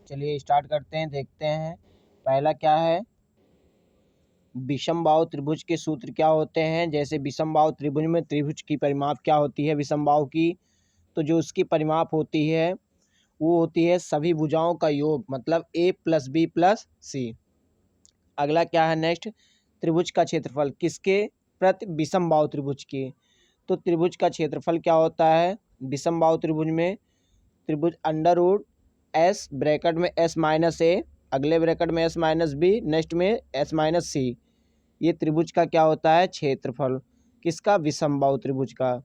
चलिए स्टार्ट करते हैं, देखते हैं। पहला क्या है, विषमबाहु त्रिभुज के सूत्र क्या होते हैं। जैसे विषमबाहु त्रिभुज में त्रिभुज की परिमाप क्या होती है विषमबाहु की, तो जो उसकी परिमाप होती है वो होती है सभी भुजाओं का योग, मतलब a प्लस बी प्लस सी। अगला क्या है नेक्स्ट, त्रिभुज का क्षेत्रफल किसके प्रति विषमबाहु त्रिभुज की। तो त्रिभुज का क्षेत्रफल क्या होता है विषमबाहु त्रिभुज में, त्रिभुज अंडर रूट एस ब्रैकेट में एस माइनस ए, अगले ब्रैकेट में एस माइनस बी, नेक्स्ट में एस माइनस सी। ये त्रिभुज का क्या होता है क्षेत्रफल, किसका विषमबाहु त्रिभुज का,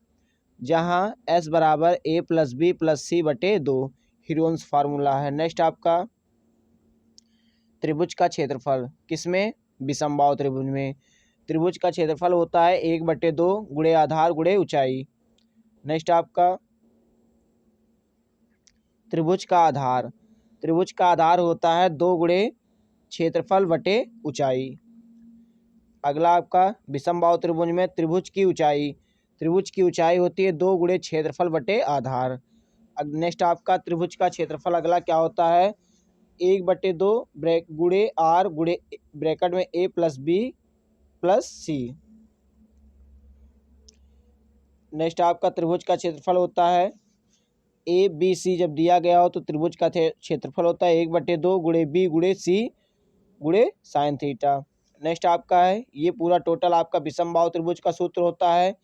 जहाँ एस बराबर ए प्लस बी प्लस सी बटे 2 हीरोन्स फार्मूला है। नेक्स्ट आपका त्रिभुज का क्षेत्रफल किसमें विषमबाहु त्रिभुज में, त्रिभुज का क्षेत्रफल होता है 1/2 गुणे आधार गुणे ऊंचाई। नेक्स्ट आपका त्रिभुज का आधार, त्रिभुज का आधार होता है 2 गुणे क्षेत्रफल बटे ऊंचाई। अगला आपका विषमबाहु त्रिभुज में त्रिभुज की ऊंचाई, त्रिभुज की ऊंचाई होती है 2 गुणे क्षेत्रफल बटे आधार। नेक्स्ट आपका त्रिभुज का क्षेत्रफल अगला क्या होता है 1/2 गुणे आर गुणे ब्रैकेट में ए प्लस बी प्लस सी। नेक्स्ट आपका त्रिभुज का क्षेत्रफल होता है ए बी सी, जब दिया गया हो तो त्रिभुज का क्षेत्रफल होता है 1/2 गुणे बी गुणे सी गुणे साइन थीटा। नेक्स्ट आपका है ये पूरा टोटल आपका विषमबाहु त्रिभुज का सूत्र होता है।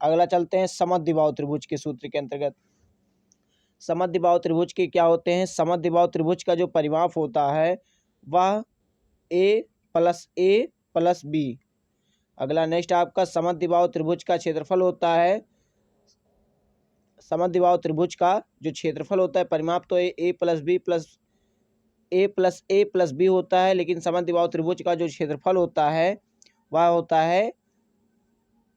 अगला चलते हैं समद्विबाहु त्रिभुज के सूत्र के अंतर्गत। समद्विबाहु त्रिभुज के क्या होते हैं, समद्विबाहु त्रिभुज का जो परिमाप होता है वह ए प्लस बी। अगला नेक्स्ट आपका समद्विबाहु त्रिभुज का क्षेत्रफल होता है, समद्विबाहु त्रिभुज का जो क्षेत्रफल होता है परिमाप तो ए प्लस ए प्लस बी होता है, लेकिन समद्विबाहु त्रिभुज का जो क्षेत्रफल होता है वह होता है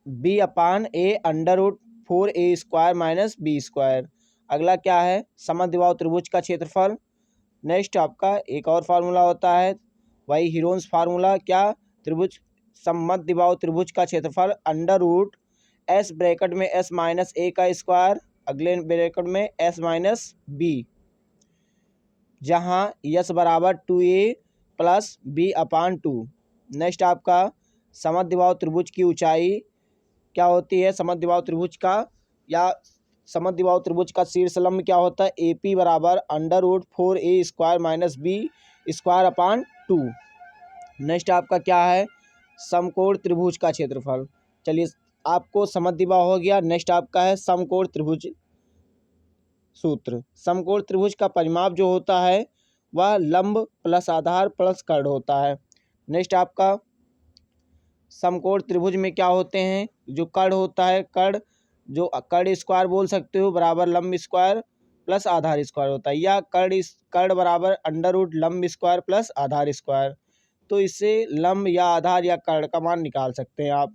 B upon A under root 4a² minus B square. अगला क्या है समद्विबाहु त्रिभुज का क्षेत्रफल। नेक्स्ट आपका एक और फार्मूला होता है वही हीरोन्स फार्मूला, क्या त्रिभुज समद्विबाहु त्रिभुज का क्षेत्रफल अंडर रूट एस ब्रैकेट में एस माइनस ए का स्क्वायर, अगले ब्रैकेट में एस माइनस बी, जहाँ यस बराबर 2a प्लस बी अपान 2। नेक्स्ट आपका समद्विबाहु त्रिभुज की ऊंचाई क्या होती है, समद्विबाहु त्रिभुज का या समद्विबाहु त्रिभुज का शीर्ष लंब क्या होता है ए पी बराबर under root 4a² minus B square upon 2। Next आपका क्या है समकोण त्रिभुज का क्षेत्रफल। चलिए आपको समद्विबाहु हो गया, नेक्स्ट आपका है समकोण त्रिभुज सूत्र। समकोण त्रिभुज का परिमाप जो होता है वह लंब प्लस आधार प्लस कर्ण होता है। नेक्स्ट आपका समकोण त्रिभुज में क्या होते हैं, जो कर्ण होता है कर्ण, जो कर्ण स्क्वायर बोल सकते हो बराबर लंब स्क्वायर प्लस आधार स्क्वायर होता है, या कर्ण बराबर अंडर रूट लंब स्क्वायर प्लस आधार स्क्वायर। तो इससे लंब या आधार या कर्ण का मान निकाल सकते हैं आप,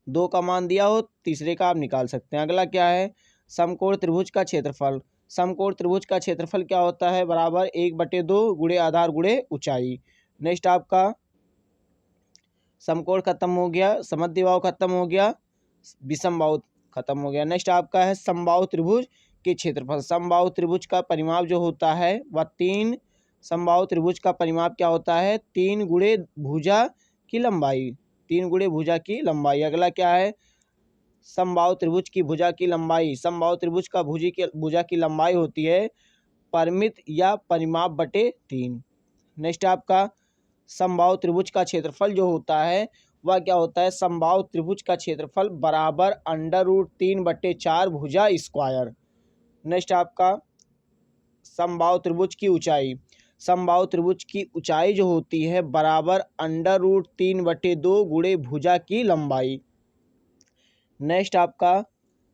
2 का मान दिया हो तीसरे का आप निकाल सकते हैं। अगला क्या है समकोण त्रिभुज का क्षेत्रफल। समकोण त्रिभुज का क्षेत्रफल क्या होता है बराबर 1/2 गुणे आधार गुणे ऊंचाई। नेक्स्ट आपका समकोण खत्म हो गया, समद्विबाहु खत्म हो गया, विषमबाहु खत्म हो गया। नेक्स्ट आपका है समबाहु त्रिभुज के क्षेत्रफल। समबाहु त्रिभुज का परिमाप जो होता है वह 3, समबाहु त्रिभुज का परिमाप क्या होता है 3 गुणे भुजा की लंबाई, 3 गुणे भुजा की लंबाई। अगला क्या है समबाहु त्रिभुज की भुजा की लंबाई। समबाहु त्रिभुज का भुजा की लंबाई होती है परिमित या परिमाप बटे 3। नेक्स्ट आपका समबाहु त्रिभुज का क्षेत्रफल जो होता है वह क्या होता है समबाहु त्रिभुज का क्षेत्रफल बराबर अंडर रूट 3/4 भुजा स्क्वायर। नेक्स्ट आपका समबाहु त्रिभुज की ऊंचाई। समबाहु त्रिभुज की ऊंचाई जो होती है बराबर अंडर रूट 3/2 गुणे भुजा की लंबाई। नेक्स्ट आपका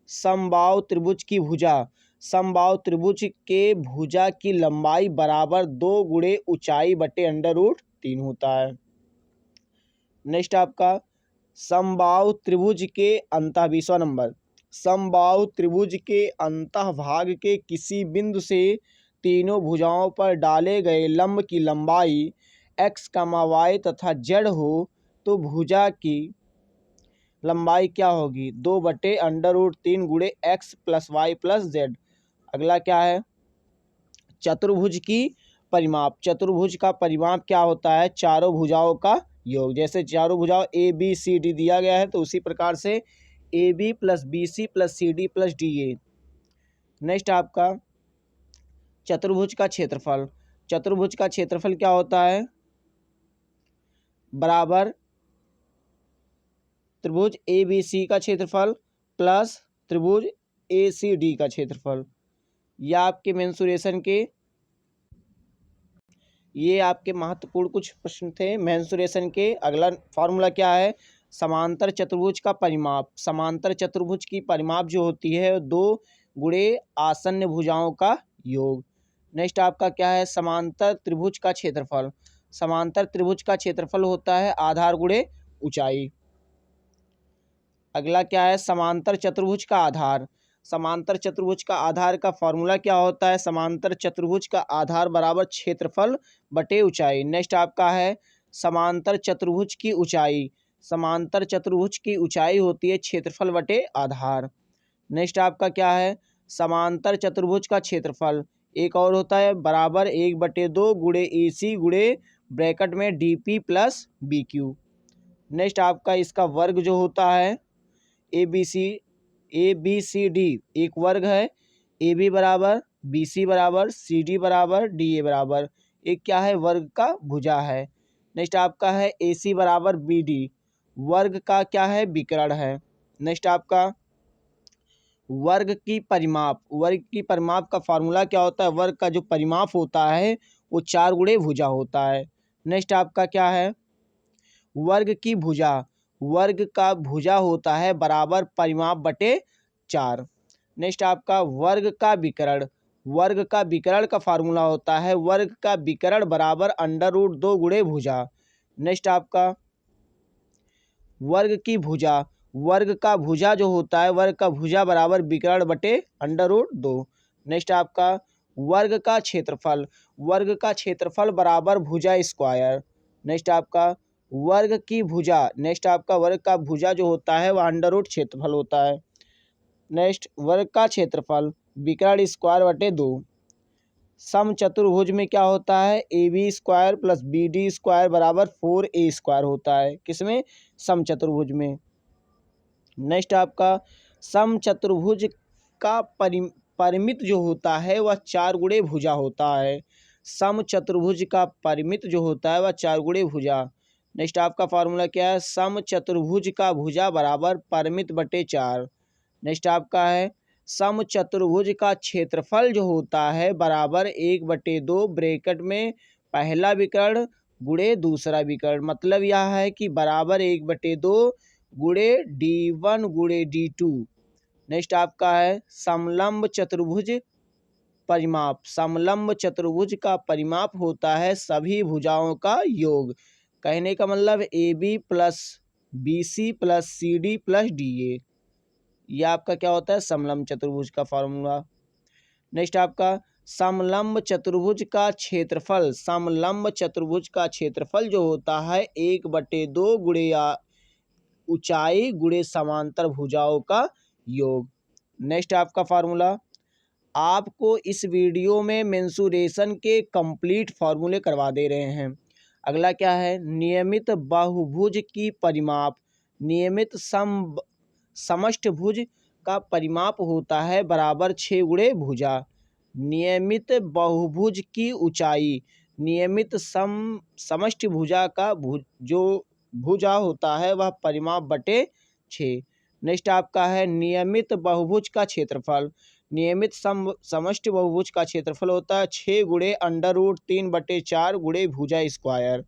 समबाहु त्रिभुज की भुजा। समबाहु त्रिभुज के भुजा की लंबाई बराबर 2 गुणे ऊंचाई बटे अंडर रूट 3 होता है। नेक्स्ट आपका समबाहु त्रिभुज के अंतः 20वां नंबर, समबाहु त्रिभुज के अंतः भाग के किसी बिंदु से तीनों भुजाओं पर डाले गए लंब की लंबाई x, y तथा z हो तो भुजा की लंबाई क्या होगी 2/√3 गुणे x plus Y plus Z. अगला क्या है चतुर्भुज की परिमाप, चतुर्भुज का परिमाप क्या होता है? चारों भुजाओं का योग। जैसे चारों भुजाओं ए बी सी डी दिया गया है तो उसी प्रकार से A B plus B C plus C D plus D A. Next आपका चतुर्भुज का क्षेत्रफल, चतुर्भुज का क्षेत्रफल क्या होता है? बराबर त्रिभुज ए बी सी का क्षेत्रफल प्लस त्रिभुज ए सी डी का क्षेत्रफल। या आपके मेंसुरेशन के, ये आपके महत्वपूर्ण कुछ प्रश्न थे मेंसुरेशन के। अगला फॉर्मूला क्या है? समांतर चतुर्भुज का परिमाप, समांतर चतुर्भुज की परिमाप जो होती है 2 गुणे आसन्न भुजाओं का योग। नेक्स्ट आपका क्या है? समांतर त्रिभुज का क्षेत्रफल, समांतर त्रिभुज का क्षेत्रफल होता है आधार गुणे ऊंचाई। अगला क्या है? समांतर चतुर्भुज का आधार, समांतर चतुर्भुज का आधार का फॉर्मूला क्या होता है? समांतर चतुर्भुज का आधार बराबर क्षेत्रफल बटे ऊंचाई। नेक्स्ट आपका है समांतर चतुर्भुज की ऊंचाई, समांतर चतुर्भुज की ऊंचाई होती है क्षेत्रफल बटे आधार। नेक्स्ट आपका क्या है? समांतर चतुर्भुज का क्षेत्रफल एक और होता है बराबर 1/2 गुणे ए सी गुणे ब्रैकेट में D P plus B Q. Next आपका इसका वर्ग जो होता है ए बी सी डी एक वर्ग है, ए बी बराबर बी सी बराबर सी डी बराबर डी ए बराबर एक क्या है? वर्ग का भुजा है। नेक्स्ट आपका है ए सी बराबर बी डी वर्ग का क्या है? विकर्ण है। नेक्स्ट आपका वर्ग की परिमाप, वर्ग की परिमाप का फॉर्मूला क्या होता है? वर्ग का जो परिमाप होता है वो 4 गुणे भुजा होता है। नेक्स्ट आपका क्या है? वर्ग की भुजा, वर्ग का भुजा होता है बराबर परिमाप बटे 4। नेक्स्ट आपका वर्ग का विकर्ण, वर्ग का विकर्ण का फार्मूला होता है वर्ग का विकर्ण बराबर √2 गुणे भुजा। नेक्स्ट आपका वर्ग की भुजा, वर्ग का भुजा जो होता है वर्ग का भुजा बराबर विकर्ण बटे √2। नेक्स्ट आपका वर्ग का क्षेत्रफल, वर्ग का क्षेत्रफल बराबर भुजा स्क्वायर। नेक्स्ट आपका वर्ग की भुजा, नेक्स्ट आपका वर्ग का भुजा जो होता है वह √ क्षेत्रफल होता है। नेक्स्ट वर्ग का क्षेत्रफल विकर्ण स्क्वायर बटे 2। सम चतुर्भुज में क्या होता है? A B square plus B D square बराबर 4a स्क्वायर होता है। किसमें? सम चतुर्भुज में। नेक्स्ट आपका सम चतुर्भुज का परिमित जो होता है वह 4 गुणे भुजा होता है। सम चतुर्भुज का परिमित जो होता है वह 4 गुणे भुजा। नेक्स्ट आपका फार्मूला क्या है? सम चतुर्भुज का भुजा बराबर परिमित बटे 4। नेक्स्ट आपका है सम चतुर्भुज का क्षेत्रफल जो होता है बराबर 1/2 ब्रैकेट में पहला विकर्ण गुणे दूसरा विकर्ण। मतलब यह है कि बराबर 1/2 गुणे D1 गुणे D2। नेक्स्ट आपका है समलंब चतुर्भुज परिमाप, समलंब चतुर्भुज का परिमाप होता है सभी भुजाओं का योग। कहने का मतलब A B plus B C plus C D plus D A, यह आपका क्या होता है? समलंब चतुर्भुज का फॉर्मूला। नेक्स्ट आपका समलंब चतुर्भुज का क्षेत्रफल, समलंब चतुर्भुज का क्षेत्रफल जो होता है 1/2 गुणे ऊंचाई गुणे समांतर भुजाओं का योग। नेक्स्ट आपका फार्मूला, आपको इस वीडियो में मेंसुरेशन के कंप्लीट फार्मूले करवा दे रहे हैं। अगला क्या है? नियमित बहुभुज की परिमाप, नियमित समष्टभुज का परिमाप होता है बराबर 6 गुणे भुजा। नियमित बहुभुज की ऊंचाई, नियमित समष्टि भुजा का जो भुजा होता है वह परिमाप बटे 6। नेक्स्ट आपका है नियमित बहुभुज का क्षेत्रफल, नियमित समष्टि बहुभुज का क्षेत्रफल होता है 6 गुणे √3/4 गुणे भुजा स्क्वायर।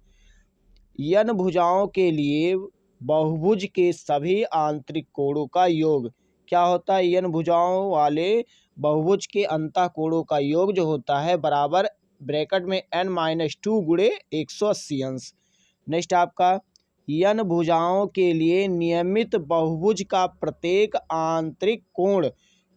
n भुजाओं के लिए बहुभुज के सभी आंतरिक कोणों का योग क्या होता है? n भुजाओं वाले बहुभुज के अंतः कोणों का योग जो होता है बराबर ब्रैकेट में n-2 गुणे 180 अंश। नेक्स्ट आपका n भुजाओं के लिए नियमित बहुभुज का प्रत्येक आंतरिक कोण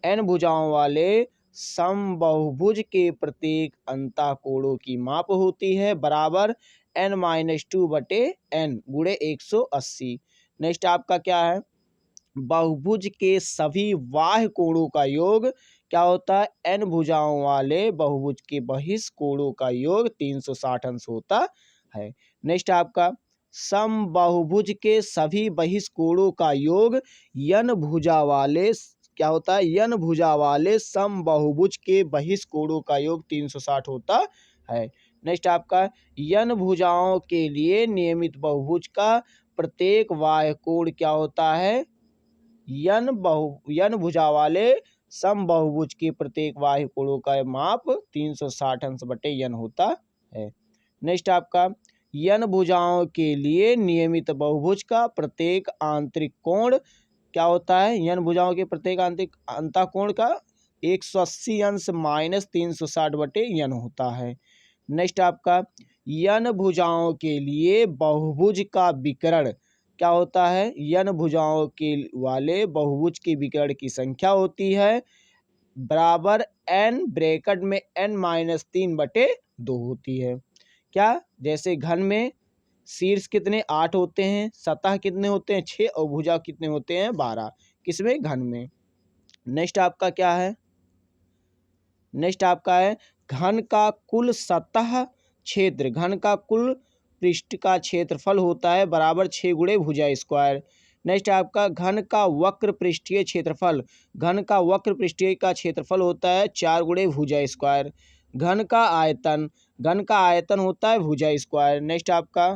n भुजाओं वाले समबहुभुज के प्रत्येक अंतः कोणों की माप होती है बराबर n-2/n गुणे 180। नेक्स्ट आपका क्या है? बहुभुज के सभी बाह्य कोणों का योग क्या होता है, n भुजाओं वाले बहुभुज के बहिष कोणों का योग 360 अंश होता है। नेक्स्ट आपका समबाहुभुज के सभी बहिष कोणों का योग n भुजा वाले क्या होता है, n भुजा वाले समबाहुभुज के बहिष कोणों का योग 360 होता है। नेक्स्ट आपका n भुजाओं के लिए नियमित बहुभुज का प्रत्येक बाह्य कोण क्या होता है, n भुजा वाले समबाहुभुज के प्रत्येक बाह्य कोणों का माप 360 अंश बटे n होता है। नेक्स्ट आपका n भुजाओं के लिए नियमित बहुभुज का प्रत्येक आंतरिक कोण क्या होता है, n भुजाओं के प्रत्येक आंतरिक अंतःकोण का 180 अंश माइनस 360 बटे n होता है। नेक्स्ट आपका n भुजाओं के लिए बहुभुज का विकर्ण क्या होता है, n भुजाओं के वाले बहुभुज के विकर्ण की संख्या होती है बराबर n ब्रैकेट में n-3 बटे 2 होती है। क्या, जैसे घन में शीर्ष कितने 8 होते हैं, सतह कितने होते हैं 6 और भुजा कितने होते हैं 12, किसमें, घन में। नेक्स्ट आपका क्या है, नेक्स्ट आपका है घन का कुल सतह क्षेत्र, घन का कुल पृष्ठ का क्षेत्रफल होता है बराबर 6 गुणे भुजा स्क्वायर। नेक्स्ट आपका घन का वक्र पृष्ठीय क्षेत्रफल, घन का वक्र पृष्ठीय का क्षेत्रफल होता है 4 गुणे भुजा स्क्वायर। घन का आयतन, घन का आयतन होता है भुजा स्क्वायर। नेक्स्ट आपका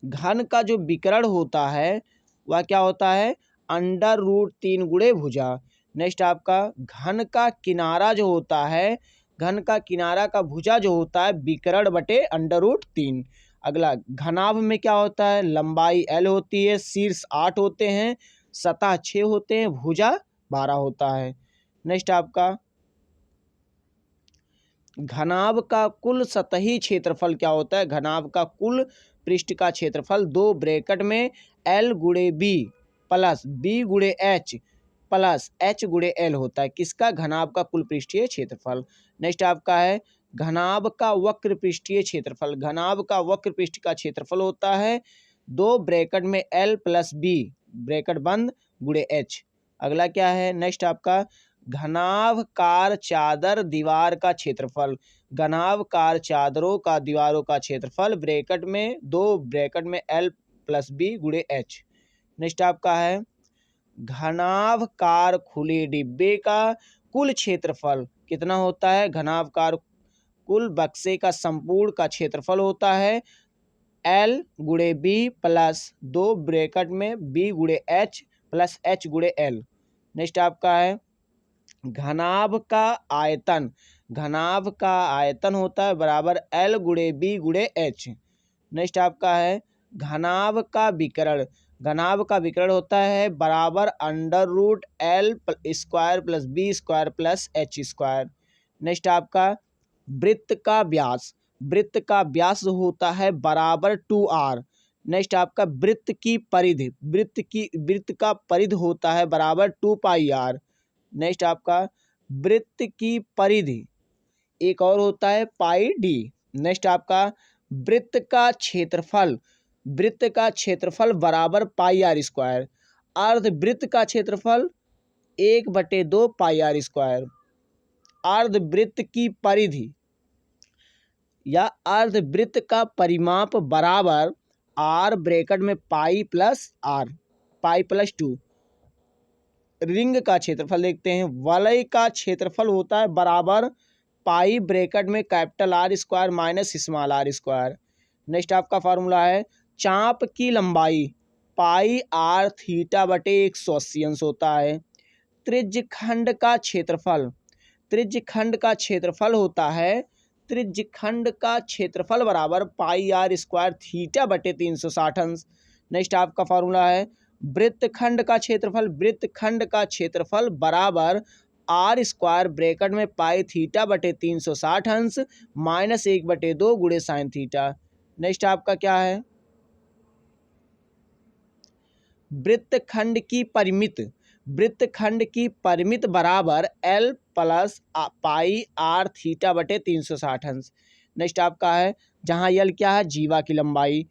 घन का जो विकर्ण होता है वह क्या होता है, √3 गुणे भुजा। नेक्स्ट आपका घन का किनारा जो होता है, घन का किनारा का भुजा जो होता है विकर्ण बटे √3। अगला घनाभ में क्या होता है, लंबाई l होती है, शीर्ष 8 होते हैं, सतह 6 होते हैं, भुजा 12 होता है। नेक्स्ट आपका घनाभ का कुल सतही क्षेत्रफल क्या होता है, घनाभ का कुल पृष्ठ का क्षेत्रफल 2 ब्रैकेट में l गुणे b प्लस b गुणे h प्लस h गुणे l होता है, किसका, घनाभ का कुल पृष्ठीय क्षेत्रफल। नेक्स्ट आपका है घनाभ का वक्र पृष्ठीय क्षेत्रफल, घनाभ का वक्र पृष्ठ का क्षेत्रफल होता है 2 ब्रैकेट में l प्लस b ब्रैकेट बंद गुणे h। अगला क्या है, नेक्स्ट आपका घनाभकार चादर दीवार का क्षेत्रफल, घनाभकार चादरों का दीवारों का क्षेत्रफल ब्रैकेट में 2 ब्रैकेट में l प्लस b गुणे h। नेक्स्ट आपका है घनाभकार खुले डिब्बे का कुल क्षेत्रफल कितना होता है, घनाभकार कुल बक्से का संपूर्ण का क्षेत्रफल होता है l गुणे b प्लस 2 ब्रैकेट में b गुणे h प्लस h गुणे l। नेक्स्ट आपका है घनाभ का आयतन, घनाभ का आयतन होता है बराबर l गुणे b गुणे h। नेक्स्ट आपका है घनाभ का विकर्ण, घनाभ का विकर्ण होता है बराबर √l square plus b square plus h square. Next आपका वृत्त का व्यास, वृत्त का व्यास होता है बराबर 2r। नेक्स्ट आपका वृत्त की परिधि, वृत्त का परिधि होता है बराबर 2πr। नेक्स्ट आपका वृत्त की परिधि एक और होता है πd। नेक्स्ट आपका वृत्त का क्षेत्रफल, वृत्त का क्षेत्रफल बराबर πr स्क्वायर। अर्धवृत्त का क्षेत्रफल 1/2 πr स्क्वायर। अर्धवृत्त की परिधि या अर्धवृत्त का परिमाप बराबर r ब्रैकेट में pi plus r, pi plus 2। Ring का क्षेत्रफल देखते हैं, वलय का क्षेत्रफल होता है बराबर पाई ब्रैकेट में capital R square minus small r square. Next आपका फार्मूला है चाप की लंबाई पाई r थीटा बटे 180 अंश होता है। त्रिज्यखंड का क्षेत्रफल, त्रिज्यखंड का क्षेत्रफल होता है, त्रिज्यखंड का क्षेत्रफल बराबर पाई r स्क्वायर थीटा बटे 360 अंश। नेक्स्ट आपका फार्मूला है वृत्तखंड का क्षेत्रफल, वृत्तखंड का क्षेत्रफल बराबर r स्क्वायर ब्रैकेट में पाई थीटा बटे 360 अंश माइनस 1/2 गुणे साइन थीटा। नेक्स्ट आपका क्या है वृत्तखंड की परिमित, वृत्तखंड की परिमित बराबर l plus pi r theta बटे 360 अंश। नेक्स्ट आपका है जहाँ l क्या है जीवा की लंबाई,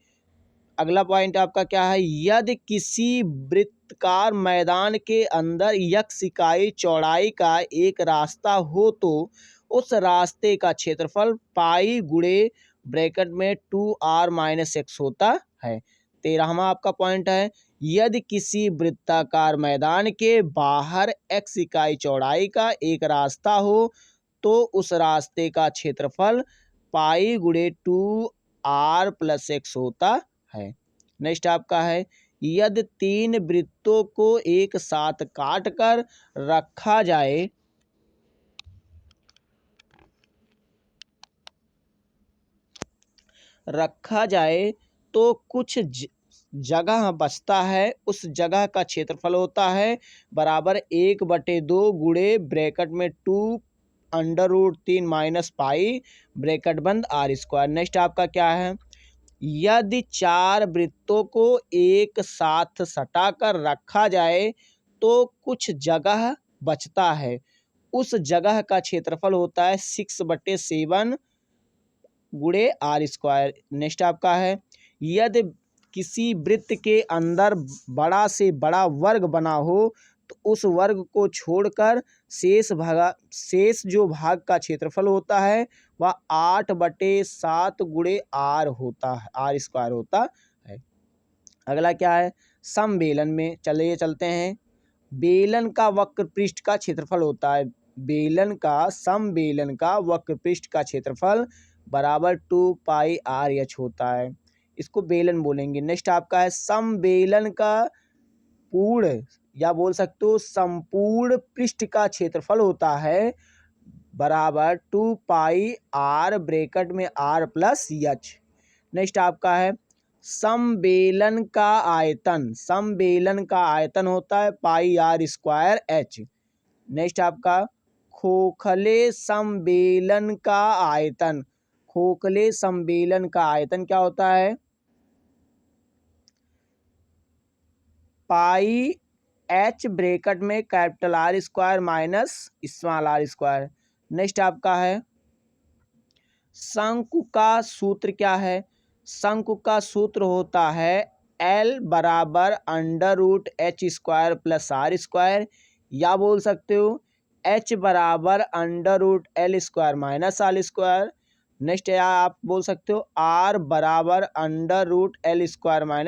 अगला पॉइंट आपका क्या है, यदि किसी वृत्ताकार मैदान के अंदर x इकाई चौड़ाई का एक रास्ता हो तो उस रास्ते का क्षेत्रफल पाई गुणे ब्रैकेट में 2r-x होता है। 13वां आपका पॉइंट है, यदि किसी वृत्ताकार मैदान के बाहर x इकाई चौड़ाई का एक रास्ता हो तो उस रास्ते का क्षेत्रफल पाई गुणे 2r+x होता है। नेक्स्ट आपका है, यदि 3 वृत्तों को एक साथ काटकर रखा जाए तो कुछ जगह बचता है, उस जगह का क्षेत्रफल होता है बराबर 1/2 गुणे ब्रैकेट में 2√3 - पाई ब्रैकेट बंद r²। नेक्स्ट आपका क्या है, यदि 4 वृत्तों को एक साथ सटाकर रखा जाए तो कुछ जगह बचता है, उस जगह का क्षेत्रफल होता है 6/7 गुणे r²। नेक्स्ट आपका है, यदि किसी वृत्त के अंदर बड़ा से बड़ा वर्ग बना हो तो उस वर्ग को छोड़कर शेष जो भाग का क्षेत्रफल होता है वह 8/7 गुणे r होता है, r² होता है। अगला क्या है, समबेलन में चलते हैं। बेलन का वक्र पृष्ठ का क्षेत्रफल होता है, समबेलन का वक्र पृष्ठ का क्षेत्रफल बराबर 2πr/h होता है, इसको बेलन बोलेंगे। नेक्स्ट आपका है, समबेलन का पूर्ण या बोल सकते हो संपूर्ण पृष्ठ का क्षेत्रफल होता है बराबर 2πr ब्रैकेट में r+h। नेक्स्ट आपका है, समबेलन का आयतन होता है πr²h। नेक्स्ट आपका, खोखले समबेलन का आयतन क्या होता है, πh ब्रैकेट में R² माइनस r²। नेक्स्ट आपका है, शंकु का सूत्र क्या है, शंकु का सूत्र होता है L बराबर √h² + r², या बोल सकते हो h बराबर √L² - r²। नेक्स्ट या आप बोल सकते हो r बराबर √L² -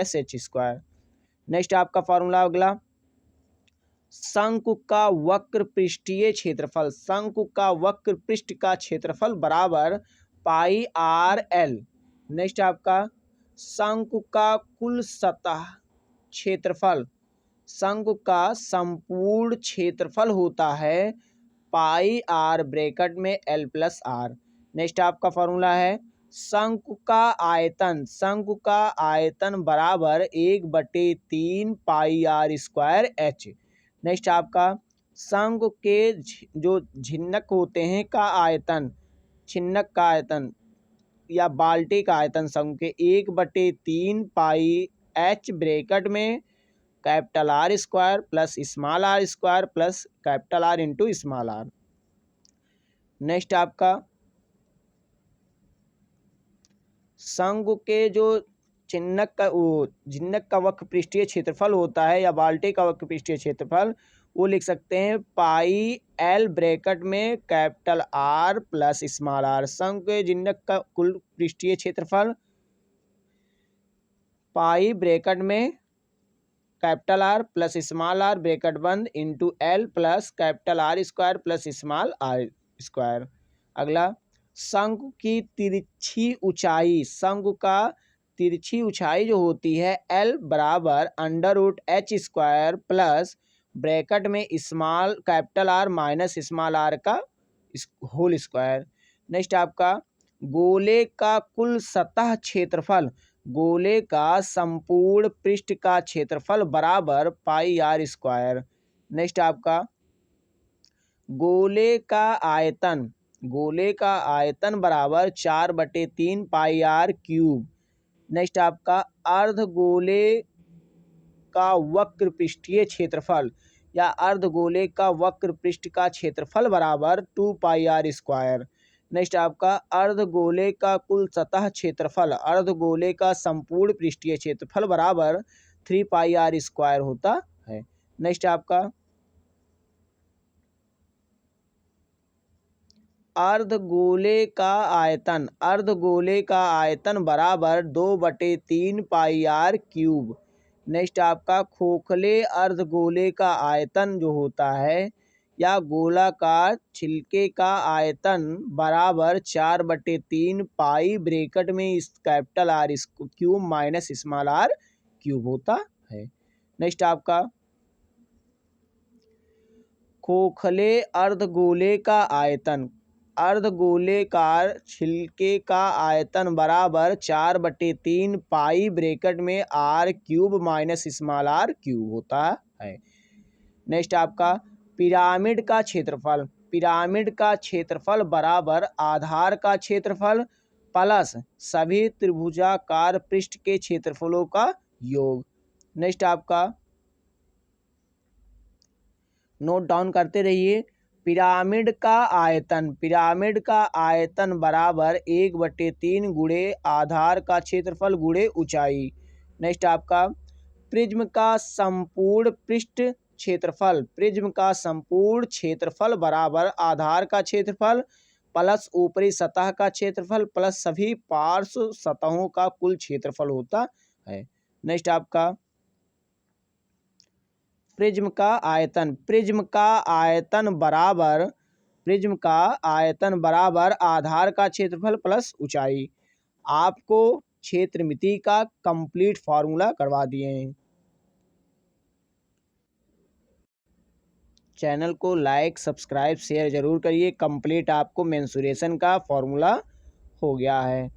h²। नेक्स्ट आपका फॉर्मूला अगला, शंकु का वक्र पृष्ठीय क्षेत्रफल बराबर πr_l। नेक्स्ट आपका, शंकु का कुल सतह क्षेत्रफल, शंकु का संपूर्ण क्षेत्रफल होता है πr ब्रैकेट में l+r। नेक्स्ट आपका फॉर्मूला है, शंकु का आयतन बराबर 1/3 πr²h। नेक्स्ट आपका, शंकु के जो छिन्नक होते हैं छिन्नक का आयतन या बाल्टी का आयतन शंकु के 1/3 πh ब्रैकेट में R² plus r² plus R into r। Next आपका, शंकु के जो झिन्नक का वक्र पृष्ठीय क्षेत्रफल होता है या बाल्टी का वक्र पृष्ठीय क्षेत्रफल वो लिख सकते हैं πl ब्रैकेट में R प्लस r। शंकु के झिन्नक का कुल पृष्ठीय क्षेत्रफल पाई ब्रैकेट में R प्लस r ब्रैकेट बंद into L plus R² plus r²। अगला, शंकु की तिरछी ऊंचाई जो होती है L बराबर √h² प्लस ब्रैकेट में R माइनस r का होल स्क्वायर। नेक्स्ट आपका, गोले का कुल सतह क्षेत्रफल, गोले का संपूर्ण पृष्ठ का क्षेत्रफल बराबर πr²। नेक्स्ट आपका, गोले का आयतन बराबर 4/3 πr³। नेक्स्ट आपका, अर्धगोले का वक्र पृष्ठीय क्षेत्रफल या अर्धगोले का वक्र पृष्ठ का क्षेत्रफल बराबर 2πr²। नेक्स्ट आपका अर्धगोले का कुल सतह क्षेत्रफल, अर्धगोले का संपूर्ण पृष्ठीय क्षेत्रफल बराबर 3πr² होता है। नेक्स्ट आपका अर्धगोले का आयतन, अर्धगोले का आयतन बराबर 2/3πr³। नेक्स्ट आपका खोखले अर्धगोले का आयतन जो होता है या गोलाकार छिलके का आयतन बराबर 4/3 पाई ब्रैकेट में इस capital R cube minus small r cube होता है। नेक्स्ट आपका खोखले अर्धगोले का आयतन, अर्धगोलेकार छिलके का आयतन बराबर 4/3 पाई ब्रैकेट में r³ minus small r cube होता है। नेक्स्ट आपका पिरामिड का क्षेत्रफल, पिरामिड का क्षेत्रफल बराबर आधार का क्षेत्रफल प्लस सभी त्रिभुजाकार पृष्ठ के क्षेत्रफलों का योग। नेक्स्ट आपका नोट डाउन करते रहिए। पिरामिड का आयतन, पिरामिड का आयतन बराबर 1/3 गुणे आधार का क्षेत्रफल गुणे ऊंचाई। नेक्स्ट आपका प्रिज्म का संपूर्ण पृष्ठ क्षेत्रफल, प्रिज्म का संपूर्ण क्षेत्रफल बराबर आधार का क्षेत्रफल प्लस ऊपरी सतह का क्षेत्रफल प्लस सभी पार्श्व सतहों का कुल क्षेत्रफल होता है। नेक्स्ट आपका प्रिज्म का आयतन, प्रिज्म का आयतन बराबर, प्रिज्म का आयतन बराबर आधार का क्षेत्रफल प्लस ऊंचाई। आपको क्षेत्रमिति का कंप्लीट फार्मूला करवा दिए हैं। चैनल को लाइक सब्सक्राइब शेयर ज़रूर करिए। कंप्लीट आपको मेंसुरेशन का फार्मूला हो गया है।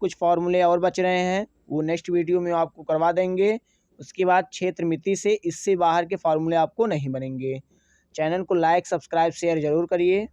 कुछ फार्मूले और बच रहे हैं, वो नेक्स्ट वीडियो में आपको करवा देंगे। उसके बाद क्षेत्रमिति से इससे बाहर के फार्मूले आपको नहीं बनेंगे। चैनल को लाइक सब्सक्राइब शेयर ज़रूर करिए।